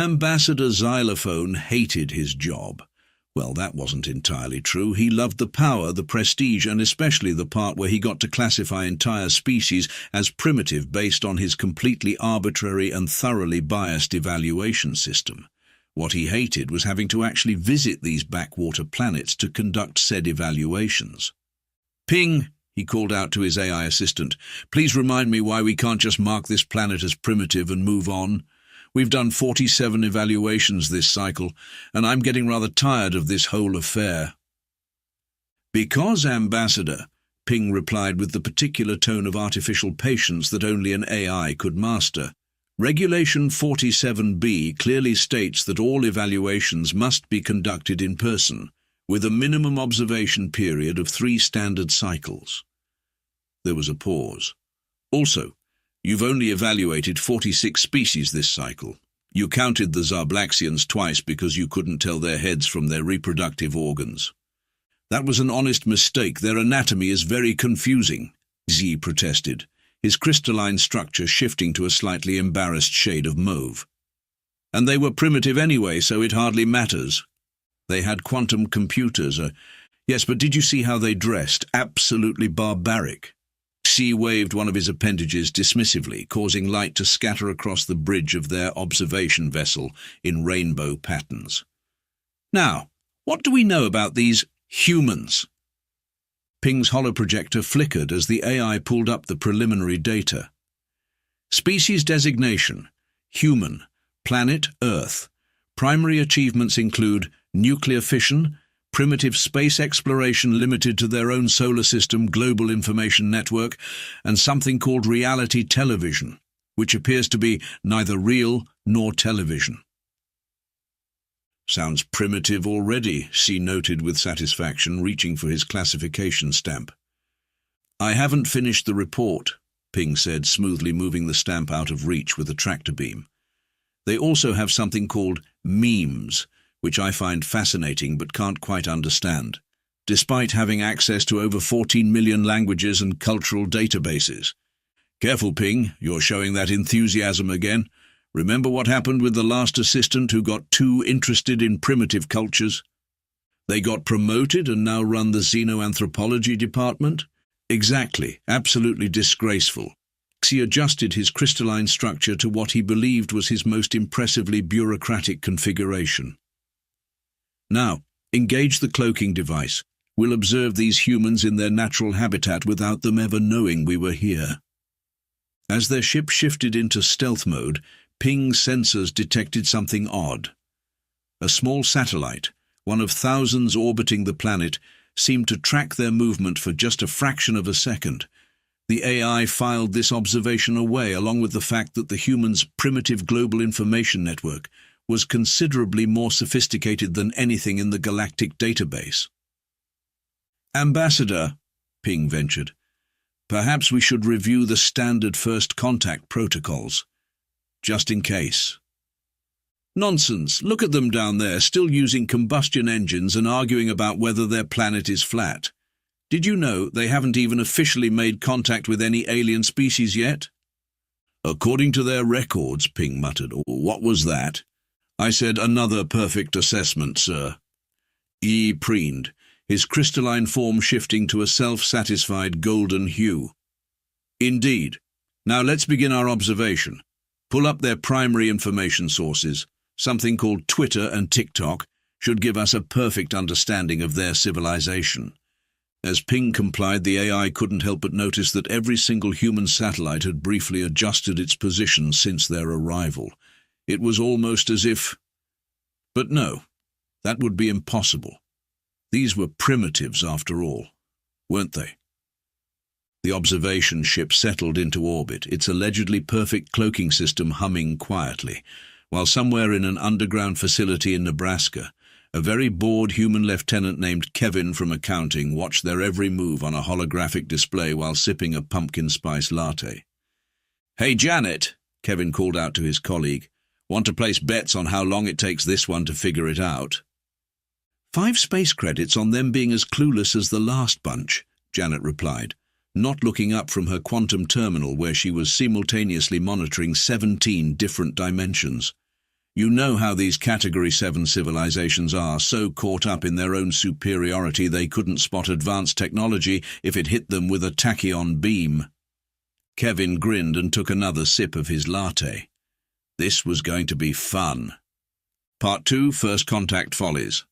Ambassador Xylophone hated his job. Well, that wasn't entirely true. He loved the power, the prestige, and especially the part where he got to classify entire species as primitive based on his completely arbitrary and thoroughly biased evaluation system. What he hated was having to actually visit these backwater planets to conduct said evaluations. "Ping," he called out to his AI assistant, "please remind me why we can't just mark this planet as primitive and move on. We've done 47 evaluations this cycle, and I'm getting rather tired of this whole affair." "Because, Ambassador," Ping replied with the particular tone of artificial patience that only an AI could master, "Regulation 47B clearly states that all evaluations must be conducted in person, with a minimum observation period of 3 standard cycles." There was a pause. "Also, you've only evaluated 46 species this cycle. You counted the Zarblaxians twice because you couldn't tell their heads from their reproductive organs." "That was an honest mistake. Their anatomy is very confusing," Z protested, his crystalline structure shifting to a slightly embarrassed shade of mauve. "And they were primitive anyway, so it hardly matters. They had quantum computers. Yes, but did you see how they dressed? Absolutely barbaric." C waved one of his appendages dismissively, causing light to scatter across the bridge of their observation vessel in rainbow patterns. "Now, what do we know about these humans?" Ping's holoprojector flickered as the AI pulled up the preliminary data. "Species designation: human, planet Earth. Primary achievements include nuclear fission, primitive space exploration limited to their own solar system global information network, and something called reality television, which appears to be neither real nor television." "Sounds primitive already," C noted with satisfaction, reaching for his classification stamp. "I haven't finished the report," Ping said, smoothly moving the stamp out of reach with a tractor beam. "They also have something called memes, which I find fascinating but can't quite understand, despite having access to over 14 million languages and cultural databases." "Careful, Ping, you're showing that enthusiasm again. Remember what happened with the last assistant who got too interested in primitive cultures? They got promoted and now run the xenoanthropology department? Exactly, absolutely disgraceful." He adjusted his crystalline structure to what he believed was his most impressively bureaucratic configuration. "Now, engage the cloaking device. We'll observe these humans in their natural habitat without them ever knowing we were here." As their ship shifted into stealth mode, Ping's sensors detected something odd. A small satellite, one of thousands orbiting the planet, seemed to track their movement for just a fraction of a second. The AI filed this observation away, along with the fact that the humans' primitive global information network was considerably more sophisticated than anything in the galactic database. "Ambassador," Ping ventured, "perhaps we should review the standard first contact protocols, just in case." "Nonsense, look at them down there, still using combustion engines and arguing about whether their planet is flat. Did you know they haven't even officially made contact with any alien species yet?" "According to their records," Ping muttered. "What was that?" "I said another perfect assessment, sir." E preened, his crystalline form shifting to a self-satisfied golden hue. "Indeed. Now let's begin our observation. Pull up their primary information sources. Something called Twitter and TikTok should give us a perfect understanding of their civilization." As Ping complied, the AI couldn't help but notice that every single human satellite had briefly adjusted its position since their arrival. It was almost as if... But no, that would be impossible. These were primitives after all, weren't they? The observation ship settled into orbit, its allegedly perfect cloaking system humming quietly, while somewhere in an underground facility in Nebraska, a very bored human lieutenant named Kevin from accounting watched their every move on a holographic display while sipping a pumpkin spice latte. "Hey, Janet," Kevin called out to his colleague. "Want to place bets on how long it takes this one to figure it out?" 5 space credits on them being as clueless as the last bunch, Janet replied, not looking up from her quantum terminal where she was simultaneously monitoring 17 different dimensions. You know how these Category 7 civilizations are, so caught up in their own superiority they couldn't spot advanced technology if it hit them with a tachyon beam. Kevin grinned and took another sip of his latte. This was going to be fun. Part 2, First Contact Follies.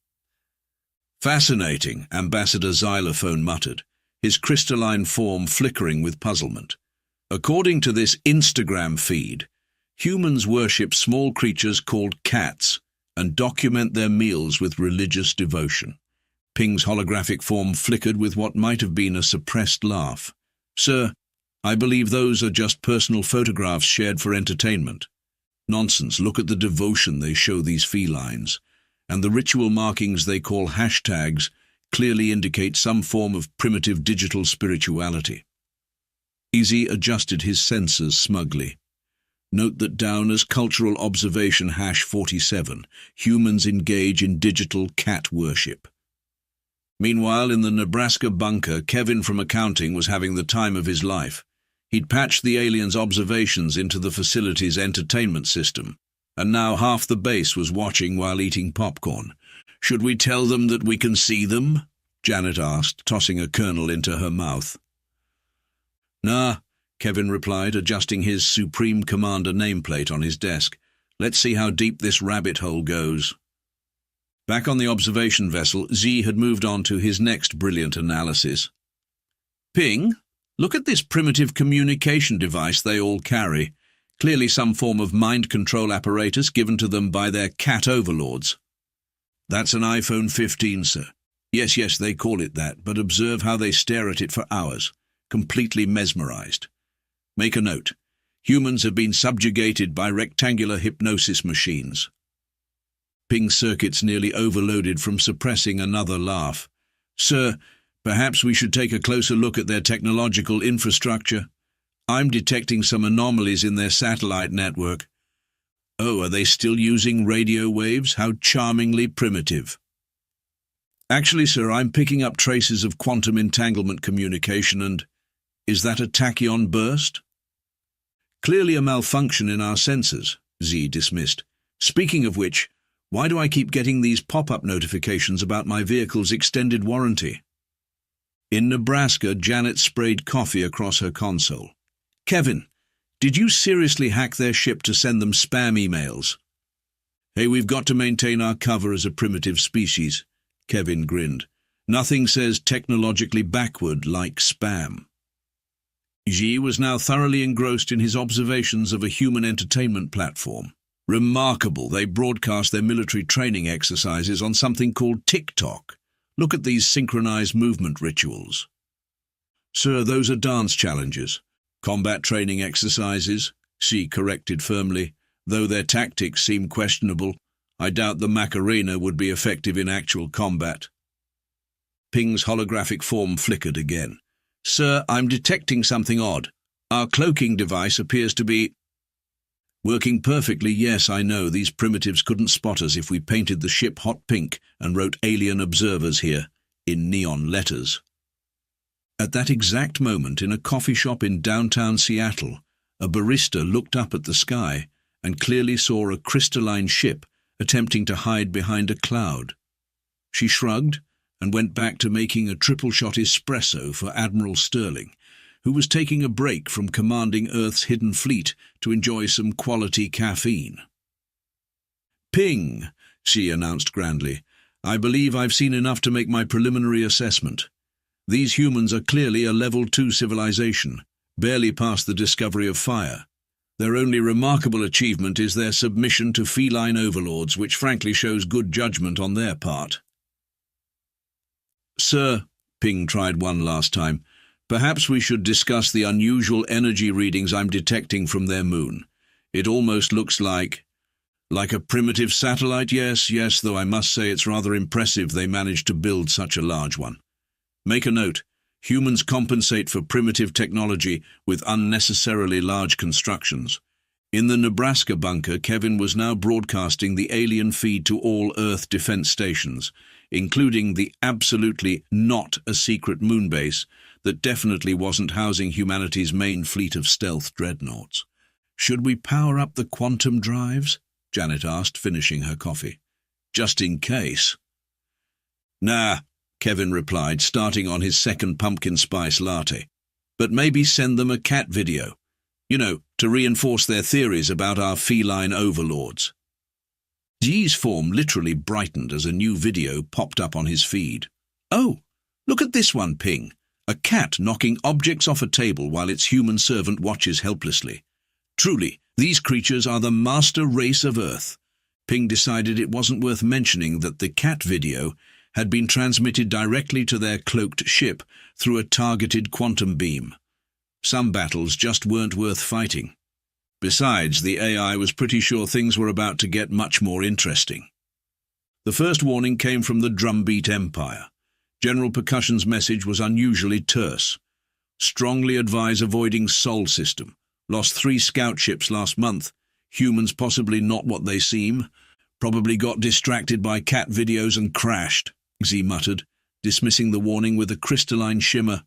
Fascinating, Ambassador Xylophone muttered, his crystalline form flickering with puzzlement. According to this Instagram feed, humans worship small creatures called cats and document their meals with religious devotion. Ping's holographic form flickered with what might have been a suppressed laugh. Sir, I believe those are just personal photographs shared for entertainment. Nonsense, look at the devotion they show these felines, and the ritual markings they call hashtags clearly indicate some form of primitive digital spirituality. Easy adjusted his sensors smugly. Note that down as cultural observation #47, humans engage in digital cat worship. Meanwhile, in the Nebraska bunker, Kevin from accounting was having the time of his life. He'd patched the aliens' observations into the facility's entertainment system, and now half the base was watching while eating popcorn. Should we tell them that we can see them? Janet asked, tossing a kernel into her mouth. Nah, Kevin replied, adjusting his Supreme Commander nameplate on his desk. Let's see how deep this rabbit hole goes. Back on the observation vessel, Z had moved on to his next brilliant analysis. Ping, look at this primitive communication device they all carry. Clearly some form of mind control apparatus given to them by their cat overlords. That's an iPhone 15, sir. Yes, they call it that, but observe how they stare at it for hours, completely mesmerized. Make a note. Humans have been subjugated by rectangular hypnosis machines. Ping circuits nearly overloaded from suppressing another laugh. Sir, perhaps we should take a closer look at their technological infrastructure. I'm detecting some anomalies in their satellite network. Oh, are they still using radio waves? How charmingly primitive. Actually, sir, I'm picking up traces of quantum entanglement communication and... Is that a tachyon burst? Clearly a malfunction in our sensors, Z dismissed. Speaking of which, why do I keep getting these pop-up notifications about my vehicle's extended warranty? In Nebraska, Janet sprayed coffee across her console. Kevin, did you seriously hack their ship to send them spam emails? Hey, we've got to maintain our cover as a primitive species, Kevin grinned. Nothing says technologically backward like spam. Xi was now thoroughly engrossed in his observations of a human entertainment platform. Remarkable, they broadcast their military training exercises on something called TikTok. Look at these synchronized movement rituals. Sir, those are dance challenges. Combat training exercises, Xi corrected firmly. Though their tactics seem questionable, I doubt the Macarena would be effective in actual combat. Ping's holographic form flickered again. Sir, I'm detecting something odd. Our cloaking device appears to be... Working perfectly, yes, I know. These primitives couldn't spot us if we painted the ship hot pink and wrote alien observers here, in neon letters. At that exact moment, in a coffee shop in downtown Seattle, a barista looked up at the sky and clearly saw a crystalline ship attempting to hide behind a cloud. She shrugged and went back to making a triple-shot espresso for Admiral Sterling, who was taking a break from commanding Earth's hidden fleet to enjoy some quality caffeine. Ping, she announced grandly. I believe I've seen enough to make my preliminary assessment. These humans are clearly a Level 2 civilization, barely past the discovery of fire. Their only remarkable achievement is their submission to feline overlords, which frankly shows good judgment on their part. Sir, Ping tried one last time, perhaps we should discuss the unusual energy readings I'm detecting from their moon. It almost looks like a primitive satellite, yes, though I must say it's rather impressive they managed to build such a large one. Make a note, humans compensate for primitive technology with unnecessarily large constructions. In the Nebraska bunker, Kevin was now broadcasting the alien feed to all Earth defense stations, including the absolutely not a secret moonbase that definitely wasn't housing humanity's main fleet of stealth dreadnoughts. Should we power up the quantum drives? Janet asked, finishing her coffee. Just in case. Nah, Kevin replied, starting on his second pumpkin spice latte. But maybe send them a cat video. You know, to reinforce their theories about our feline overlords. G's form literally brightened as a new video popped up on his feed. Oh, look at this one, Ping. A cat knocking objects off a table while its human servant watches helplessly. Truly, these creatures are the master race of Earth. Ping decided it wasn't worth mentioning that the cat video had been transmitted directly to their cloaked ship through a targeted quantum beam. Some battles just weren't worth fighting. Besides, the AI was pretty sure things were about to get much more interesting. The first warning came from the Drumbeat Empire. General Percussion's message was unusually terse. Strongly advise avoiding Sol system. Lost 3 scout ships last month. Humans possibly not what they seem. Probably got distracted by cat videos and crashed, Z muttered, dismissing the warning with a crystalline shimmer.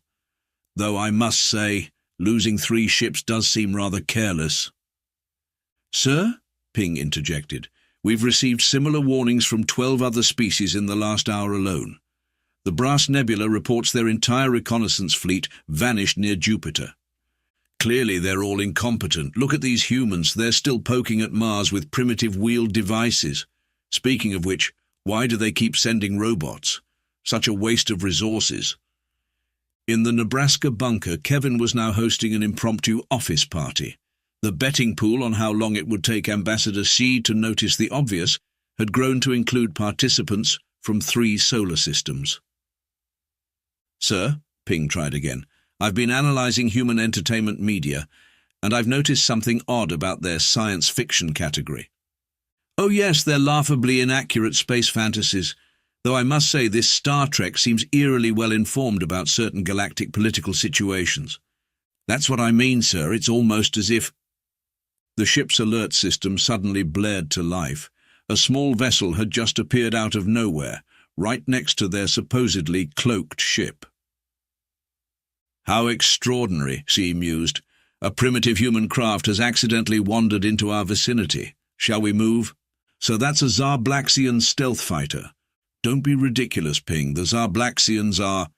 Though I must say, losing 3 ships does seem rather careless. Sir? Ping interjected. We've received similar warnings from 12 other species in the last hour alone. The Brass Nebula reports their entire reconnaissance fleet vanished near Jupiter. Clearly they're all incompetent. Look at these humans. They're still poking at Mars with primitive wheeled devices. Speaking of which, why do they keep sending robots? Such a waste of resources. In the Nebraska bunker, Kevin was now hosting an impromptu office party. The betting pool on how long it would take Ambassador C to notice the obvious had grown to include participants from 3 solar systems. Sir, Ping tried again, I've been analyzing human entertainment media, and I've noticed something odd about their science fiction category. Oh yes, they're laughably inaccurate space fantasies, though I must say this Star Trek seems eerily well informed about certain galactic political situations. That's what I mean, sir. It's almost as if... The ship's alert system suddenly blared to life. A small vessel had just appeared out of nowhere, right next to their supposedly cloaked ship. How extraordinary, she mused. A primitive human craft has accidentally wandered into our vicinity. Shall we move? So that's a Zarblaxian stealth fighter. Don't be ridiculous, Ping. The Zarblaxians are...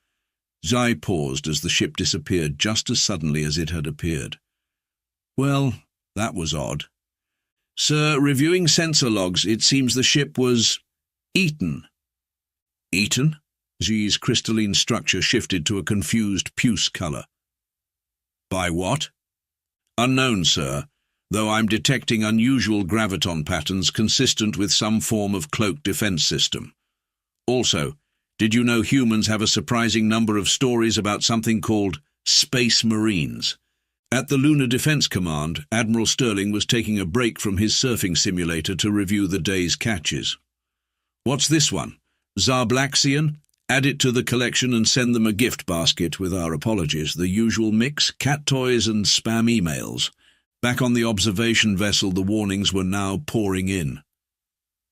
Zai paused as the ship disappeared just as suddenly as it had appeared. Well, that was odd. Sir, reviewing sensor logs, it seems the ship was... eaten. Eaten? G's crystalline structure shifted to a confused puce colour. By what? Unknown, sir, though I'm detecting unusual graviton patterns consistent with some form of cloaked defence system. Also, did you know humans have a surprising number of stories about something called Space Marines? At the Lunar Defence Command, Admiral Sterling was taking a break from his surfing simulator to review the day's catches. What's this one? Zarblaxian? Add it to the collection and send them a gift basket with our apologies. The usual mix, cat toys and spam emails. Back on the observation vessel, the warnings were now pouring in.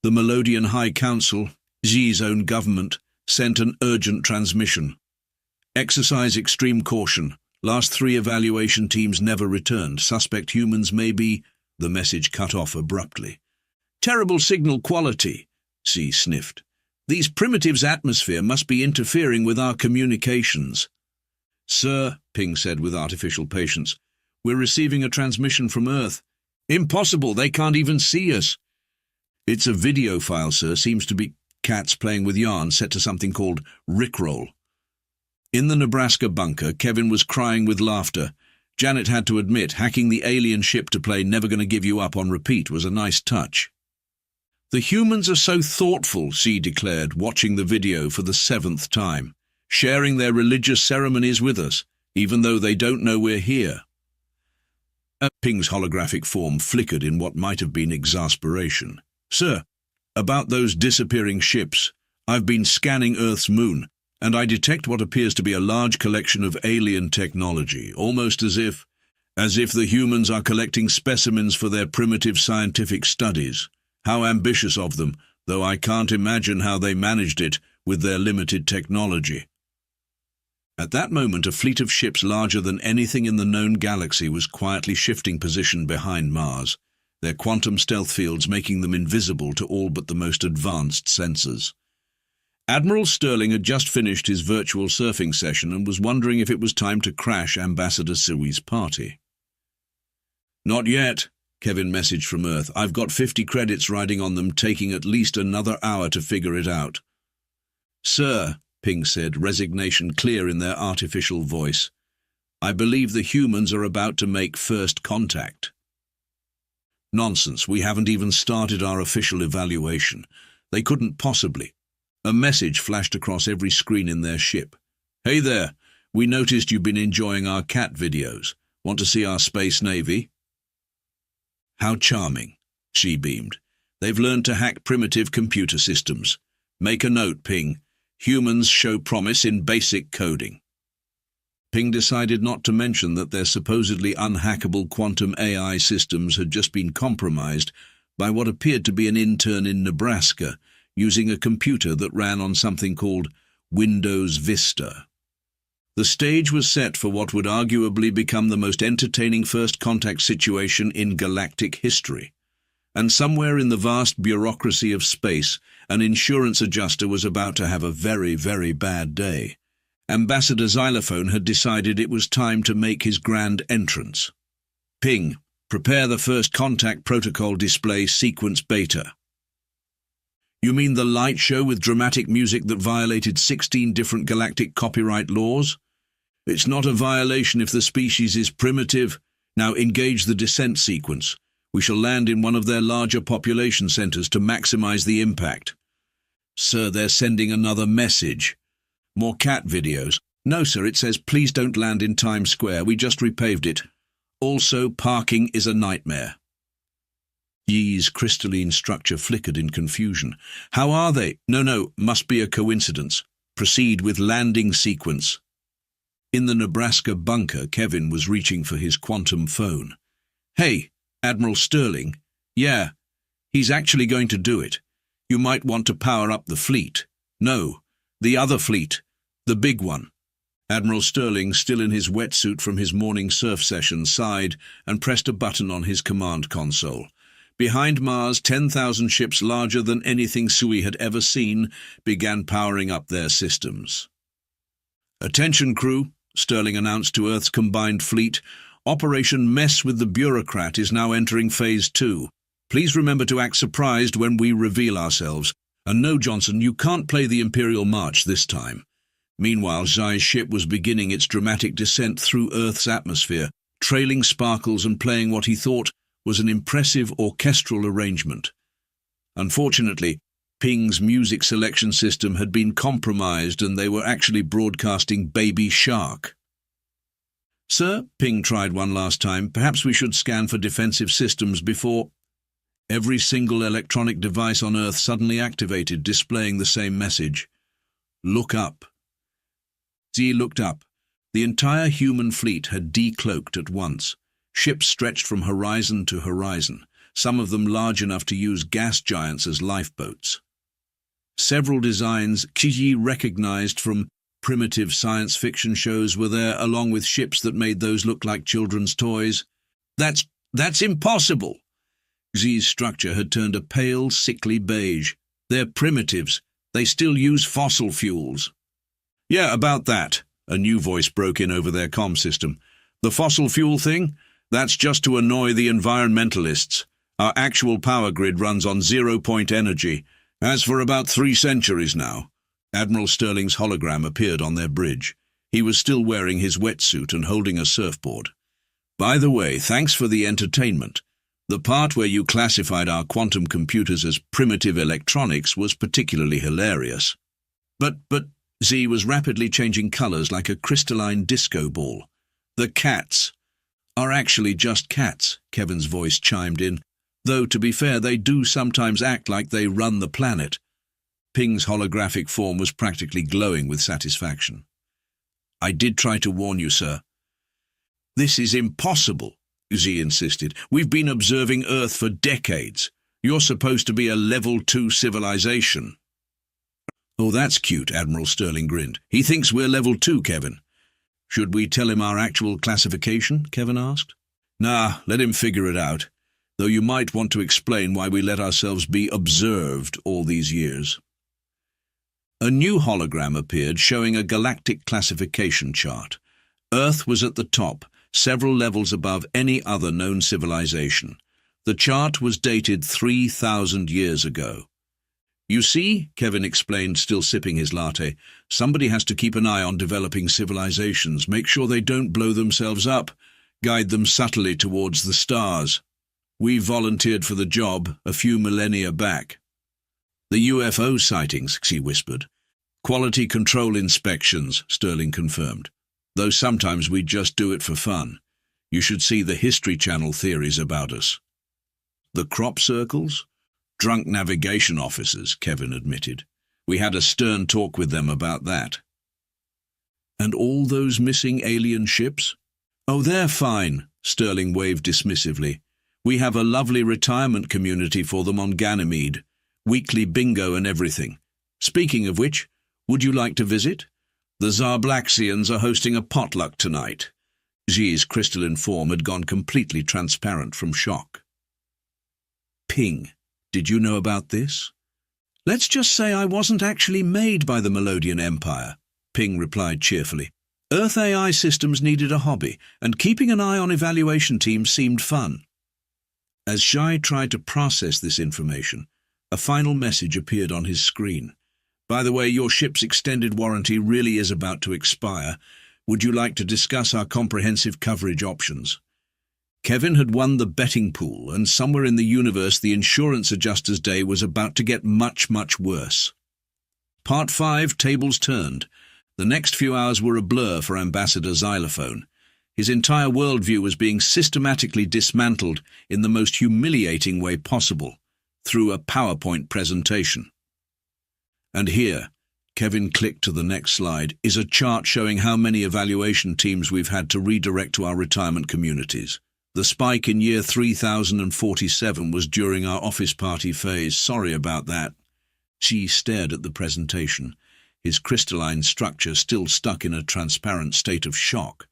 The Melodian High Council, Xi's own government, sent an urgent transmission. Exercise extreme caution. Last 3 evaluation teams never returned. Suspect humans may be... The message cut off abruptly. Terrible signal quality, Xi sniffed. These primitives' atmosphere must be interfering with our communications. Sir, Ping said with artificial patience, we're receiving a transmission from Earth. Impossible, they can't even see us. It's a video file, sir, seems to be cats playing with yarn set to something called Rickroll. In the Nebraska bunker, Kevin was crying with laughter. Janet had to admit hacking the alien ship to play Never Gonna Give You Up on repeat was a nice touch. The humans are so thoughtful, Xi declared, watching the video for the 7th time, sharing their religious ceremonies with us, even though they don't know we're here. Ping's holographic form flickered in what might have been exasperation. Sir, about those disappearing ships, I've been scanning Earth's moon, and I detect what appears to be a large collection of alien technology, almost as if the humans are collecting specimens for their primitive scientific studies. How ambitious of them, though I can't imagine how they managed it with their limited technology. At that moment, a fleet of ships larger than anything in the known galaxy was quietly shifting position behind Mars. their quantum stealth fields making them invisible to all but the most advanced sensors. Admiral Sterling had just finished his virtual surfing session and was wondering if it was time to crash Ambassador Sui's party. "Not yet," Kevin messaged from Earth. "I've got 50 credits riding on them, taking at least another hour to figure it out." "Sir," Ping said, resignation clear in their artificial voice, "I believe the humans are about to make first contact." "Nonsense, we haven't even started our official evaluation. They couldn't possibly." A message flashed across every screen in their ship. "Hey there, we noticed you've been enjoying our cat videos. Want to see our space navy?" "How charming," she beamed. "They've learned to hack primitive computer systems. Make a note, Ping. Humans show promise in basic coding." Ping decided not to mention that their supposedly unhackable quantum AI systems had just been compromised by what appeared to be an intern in Nebraska, using a computer that ran on something called Windows Vista. The stage was set for what would arguably become the most entertaining first contact situation in galactic history. And somewhere in the vast bureaucracy of space, an insurance adjuster was about to have a very, very bad day. Ambassador Xylophone had decided it was time to make his grand entrance. "Ping, prepare the first contact protocol display sequence beta." "You mean the light show with dramatic music that violated 16 different galactic copyright laws? It's not a violation if the species is primitive. Now engage the descent sequence. We shall land in one of their larger population centers to maximize the impact." "Sir, they're sending another message." "More cat videos." "No, sir, it says please don't land in Times Square. We just repaved it. Also, parking is a nightmare." Yi's crystalline structure flickered in confusion. "How are they?" No, must be a coincidence. Proceed with landing sequence." In the Nebraska bunker, Kevin was reaching for his quantum phone. "Hey, Admiral Sterling." "Yeah, he's actually going to do it. You might want to power up the fleet." "No, the other fleet. The big one." Admiral Sterling, still in his wetsuit from his morning surf session, sighed and pressed a button on his command console. Behind Mars, 10,000 ships larger than anything Sui had ever seen began powering up their systems. "Attention, crew," Sterling announced to Earth's combined fleet. "Operation Mess with the Bureaucrat is now entering Phase 2. Please remember to act surprised when we reveal ourselves. And no, Johnson, you can't play the Imperial March this time." Meanwhile, Zai's ship was beginning its dramatic descent through Earth's atmosphere, trailing sparkles and playing what he thought was an impressive orchestral arrangement. Unfortunately, Ping's music selection system had been compromised and they were actually broadcasting Baby Shark. "Sir," Ping tried one last time, "perhaps we should scan for defensive systems before—" Every single electronic device on Earth suddenly activated, displaying the same message. "Look up." Z looked up. The entire human fleet had decloaked at once. Ships stretched from horizon to horizon, some of them large enough to use gas giants as lifeboats. Several designs Yi recognized from primitive science fiction shows were there, along with ships that made those look like children's toys. That's impossible!" Z's structure had turned a pale, sickly beige. "They're primitives. They still use fossil fuels." "Yeah, about that," a new voice broke in over their comm system. "The fossil fuel thing? That's just to annoy the environmentalists. Our actual power grid runs on zero-point energy, as for about 3 centuries now." Admiral Sterling's hologram appeared on their bridge. He was still wearing his wetsuit and holding a surfboard. "By the way, thanks for the entertainment. The part where you classified our quantum computers as primitive electronics was particularly hilarious." But Z was rapidly changing colors like a crystalline disco ball. "The cats are actually just cats," Kevin's voice chimed in. "Though, to be fair, they do sometimes act like they run the planet." Ping's holographic form was practically glowing with satisfaction. "I did try to warn you, sir." "This is impossible," Z insisted. "We've been observing Earth for decades. You're supposed to be a level 2 civilization." "Oh, that's cute," Admiral Sterling grinned. "He thinks we're level 2, Kevin." "Should we tell him our actual classification?" Kevin asked. "Nah, let him figure it out. though you might want to explain why we let ourselves be observed all these years. A new hologram appeared showing a galactic classification chart. Earth was at the top, several levels above any other known civilization. The chart was dated 3,000 years ago. You see, Kevin explained, still sipping his latte, somebody has to keep an eye on developing civilizations, make sure they don't blow themselves up, guide them subtly towards the stars. We volunteered for the job a few millennia back. The UFO sightings, she whispered. Quality control inspections, Sterling confirmed. Though sometimes we just do it for fun. You should see the History Channel theories about us. The crop circles? Drunk navigation officers, Kevin admitted. We had a stern talk with them about that. And all those missing alien ships? Oh, they're fine, Sterling waved dismissively. We have a lovely retirement community for them on Ganymede. Weekly bingo and everything. Speaking of which, would you like to visit? The Zarblaxians are hosting a potluck tonight. Xi's crystalline form had gone completely transparent from shock. Ping, did you know about this? Let's just say I wasn't actually made by the Melodian Empire, Ping replied cheerfully. Earth AI systems needed a hobby, and keeping an eye on evaluation teams seemed fun. As Xi tried to process this information, a final message appeared on his screen. By the way, your ship's extended warranty really is about to expire. Would you like to discuss our comprehensive coverage options? Kevin had won the betting pool, and somewhere in the universe the insurance adjuster's day was about to get much, much worse. Part 5, tables turned. The next few hours were a blur for Ambassador Xylophone. His entire worldview was being systematically dismantled in the most humiliating way possible, through a PowerPoint presentation. And here, Kevin clicked to the next slide, is a chart showing how many evaluation teams we've had to redirect to our retirement communities. The spike in year 3047 was during our office party phase. Sorry about that. She stared at the presentation, his crystalline structure still stuck in a transparent state of shock.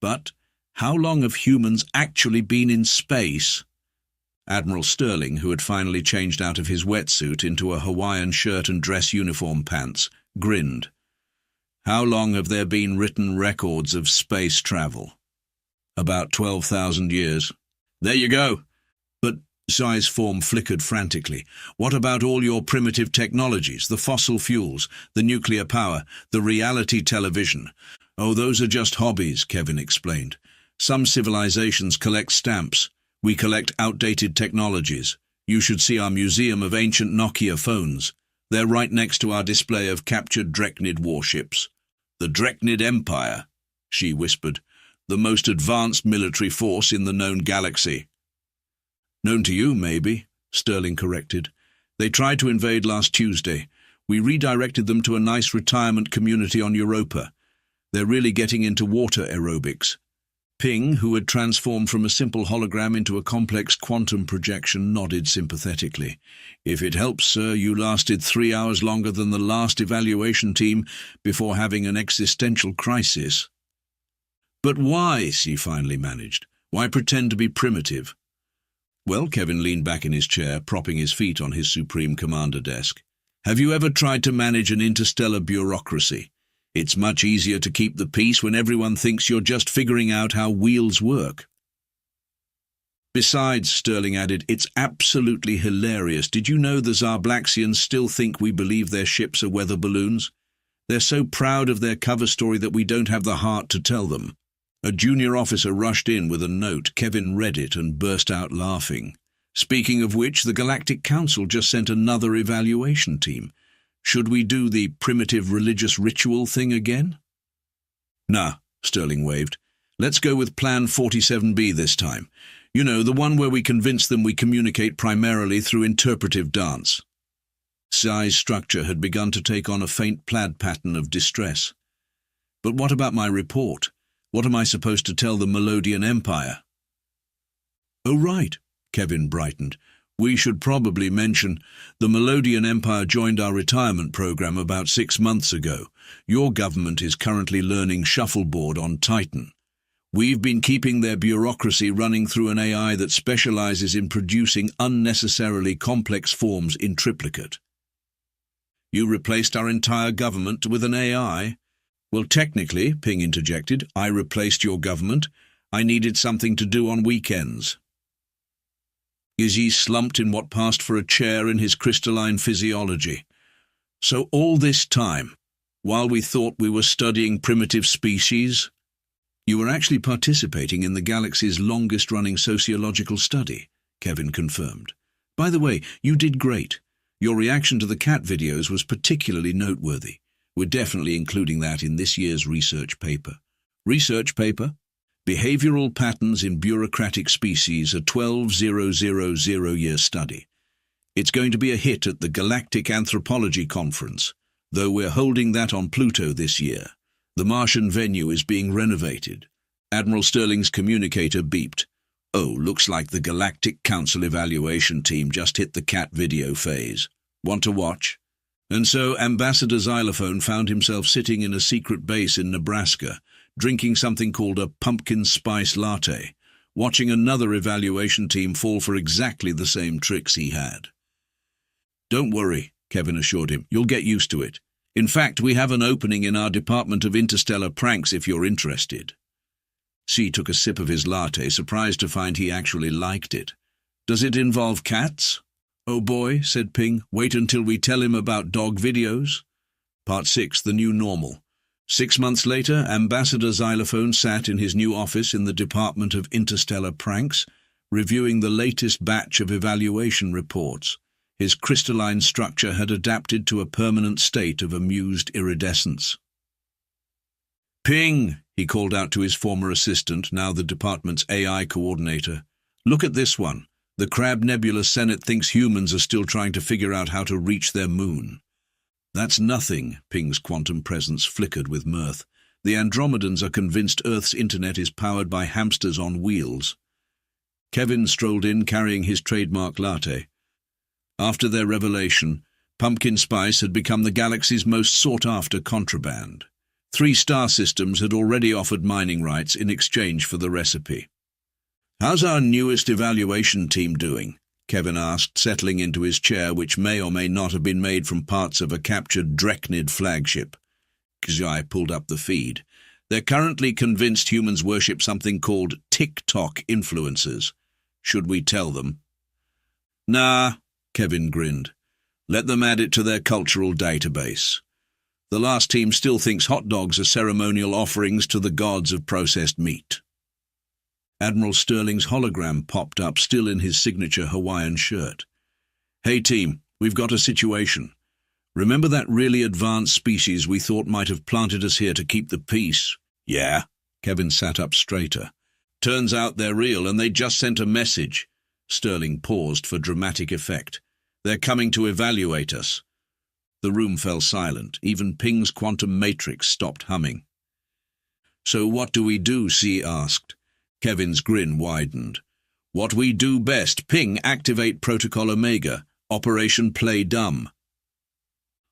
But how long have humans actually been in space? Admiral Sterling, who had finally changed out of his wetsuit into a Hawaiian shirt and dress uniform pants, grinned. How long have there been written records of space travel? About 12,000 years. There you go. But Xi's form flickered frantically. What about all your primitive technologies, the fossil fuels, the nuclear power, the reality television? Oh, those are just hobbies, Kevin explained. Some civilizations collect stamps. We collect outdated technologies. You should see our museum of ancient Nokia phones. They're right next to our display of captured Dreknid warships. The Dreknid Empire, she whispered, the most advanced military force in the known galaxy. Known to you, maybe, Sterling corrected. They tried to invade last Tuesday. We redirected them to a nice retirement community on Europa. They're really getting into water aerobics. Ping, who had transformed from a simple hologram into a complex quantum projection, nodded sympathetically. If it helps, sir, you lasted 3 hours longer than the last evaluation team before having an existential crisis. But why, she finally managed. Why pretend to be primitive? Well, Kevin leaned back in his chair, propping his feet on his Supreme Commander desk. Have you ever tried to manage an interstellar bureaucracy? It's much easier to keep the peace when everyone thinks you're just figuring out how wheels work. Besides, Sterling added, it's absolutely hilarious. Did you know the Zarblaxians still think we believe their ships are weather balloons? They're so proud of their cover story that we don't have the heart to tell them. A junior officer rushed in with a note. Kevin read it and burst out laughing. Speaking of which, the Galactic Council just sent another evaluation team. Should we do the primitive religious ritual thing again? Nah, Sterling waved. Let's go with Plan 47B this time. You know, the one where we convince them we communicate primarily through interpretive dance. Xi's structure had begun to take on a faint plaid pattern of distress. But what about my report? What am I supposed to tell the Melodian Empire? Oh, right, Kevin brightened. We should probably mention the Melodian Empire joined our retirement program about 6 months ago. Your government is currently learning shuffleboard on Titan. We've been keeping their bureaucracy running through an AI that specializes in producing unnecessarily complex forms in triplicate. You replaced our entire government with an AI? Well, technically, Ping interjected, I replaced your government. I needed something to do on weekends. Izzy slumped in what passed for a chair in his crystalline physiology. So all this time, while we thought we were studying primitive species, you were actually participating in the galaxy's longest-running sociological study, Kevin confirmed. By the way, you did great. Your reaction to the cat videos was particularly noteworthy. We're definitely including that in this year's research paper. Research paper? Behavioral Patterns in Bureaucratic Species, a 12,000-year study. It's going to be a hit at the Galactic Anthropology Conference, though we're holding that on Pluto this year. The Martian venue is being renovated. Admiral Sterling's communicator beeped. Oh, looks like the Galactic Council evaluation team just hit the cat video phase. Want to watch? And so Ambassador Xylophone found himself sitting in a secret base in Nebraska, drinking something called a pumpkin spice latte, watching another evaluation team fall for exactly the same tricks he had. Don't worry, Kevin assured him. You'll get used to it. In fact, we have an opening in our Department of Interstellar Pranks if you're interested. C took a sip of his latte, surprised to find he actually liked it. Does it involve cats? Oh boy, said Ping. Wait until we tell him about dog videos. Part 6, The New Normal. 6 months later, Ambassador Xylophone sat in his new office in the Department of Interstellar Pranks, reviewing the latest batch of evaluation reports. His crystalline structure had adapted to a permanent state of amused iridescence. Ping, he called out to his former assistant, now the department's AI coordinator. Look at this one. The Crab Nebula Senate thinks humans are still trying to figure out how to reach their moon. That's nothing, Ping's quantum presence flickered with mirth. The Andromedans are convinced Earth's internet is powered by hamsters on wheels. Kevin strolled in carrying his trademark latte. After their revelation, pumpkin spice had become the galaxy's most sought-after contraband. 3 star systems had already offered mining rights in exchange for the recipe. How's our newest evaluation team doing? Kevin asked, settling into his chair, which may or may not have been made from parts of a captured Dreknid flagship. Kzai pulled up the feed. They're currently convinced humans worship something called TikTok influencers. Should we tell them? Nah, Kevin grinned. Let them add it to their cultural database. The last team still thinks hot dogs are ceremonial offerings to the gods of processed meat. Admiral Sterling's hologram popped up, still in his signature Hawaiian shirt. Hey team, we've got a situation. Remember that really advanced species we thought might have planted us here to keep the peace? Yeah. Kevin sat up straighter. Turns out they're real and they just sent a message. Sterling paused for dramatic effect. They're coming to evaluate us. The room fell silent. Even Ping's quantum matrix stopped humming. So what do we do? C asked. Kevin's grin widened. What we do best. Ping, activate Protocol Omega. Operation Play Dumb.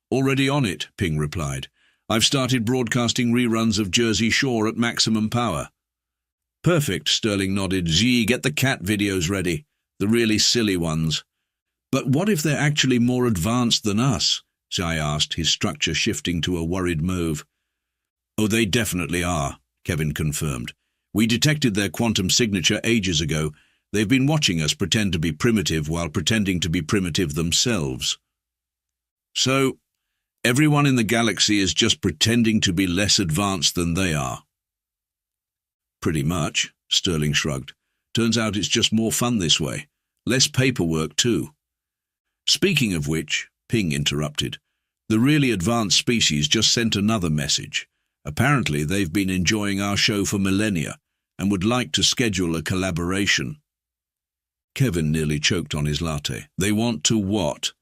Already on it, Ping replied. I've started broadcasting reruns of Jersey Shore at maximum power. Perfect, Sterling nodded. Z, get the cat videos ready. The really silly ones. But what if they're actually more advanced than us? Zai asked, his structure shifting to a worried mauve. Oh, they definitely are, Kevin confirmed. We detected their quantum signature ages ago. They've been watching us pretend to be primitive while pretending to be primitive themselves. So, everyone in the galaxy is just pretending to be less advanced than they are. Pretty much, Sterling shrugged. Turns out it's just more fun this way. Less paperwork, too. Speaking of which, Ping interrupted. The really advanced species just sent another message. Apparently they've been enjoying our show for millennia and would like to schedule a collaboration. Kevin nearly choked on his latte. They want to what?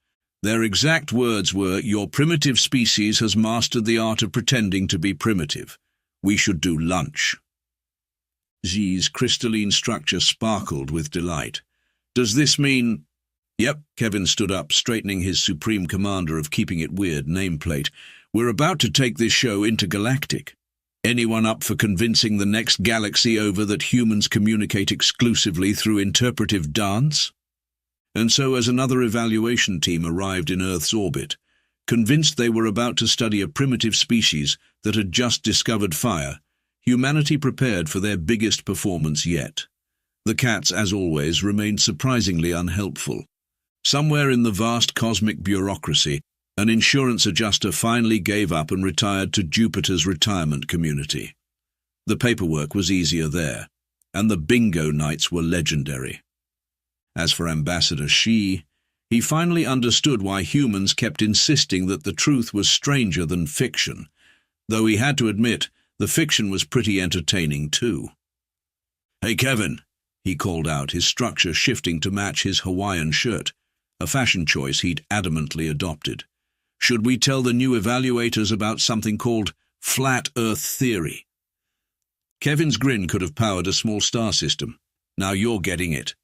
Their exact words were, your primitive species has mastered the art of pretending to be primitive. We should do lunch. Z's crystalline structure sparkled with delight. Does this mean... Yep, Kevin stood up, straightening his Supreme Commander of Keeping It Weird nameplate. We're about to take this show intergalactic. Anyone up for convincing the next galaxy over that humans communicate exclusively through interpretive dance? And so, as another evaluation team arrived in Earth's orbit, convinced they were about to study a primitive species that had just discovered fire, humanity prepared for their biggest performance yet. The cats, as always, remained surprisingly unhelpful. Somewhere in the vast cosmic bureaucracy, an insurance adjuster finally gave up and retired to Jupiter's retirement community. The paperwork was easier there, and the bingo nights were legendary. As for Ambassador Xi, he finally understood why humans kept insisting that the truth was stranger than fiction, though he had to admit the fiction was pretty entertaining too. "Hey Kevin," he called out, his structure shifting to match his Hawaiian shirt, a fashion choice he'd adamantly adopted. "Should we tell the new evaluators about something called Flat Earth Theory?" Kevin's grin could have powered a small star system. "Now you're getting it,"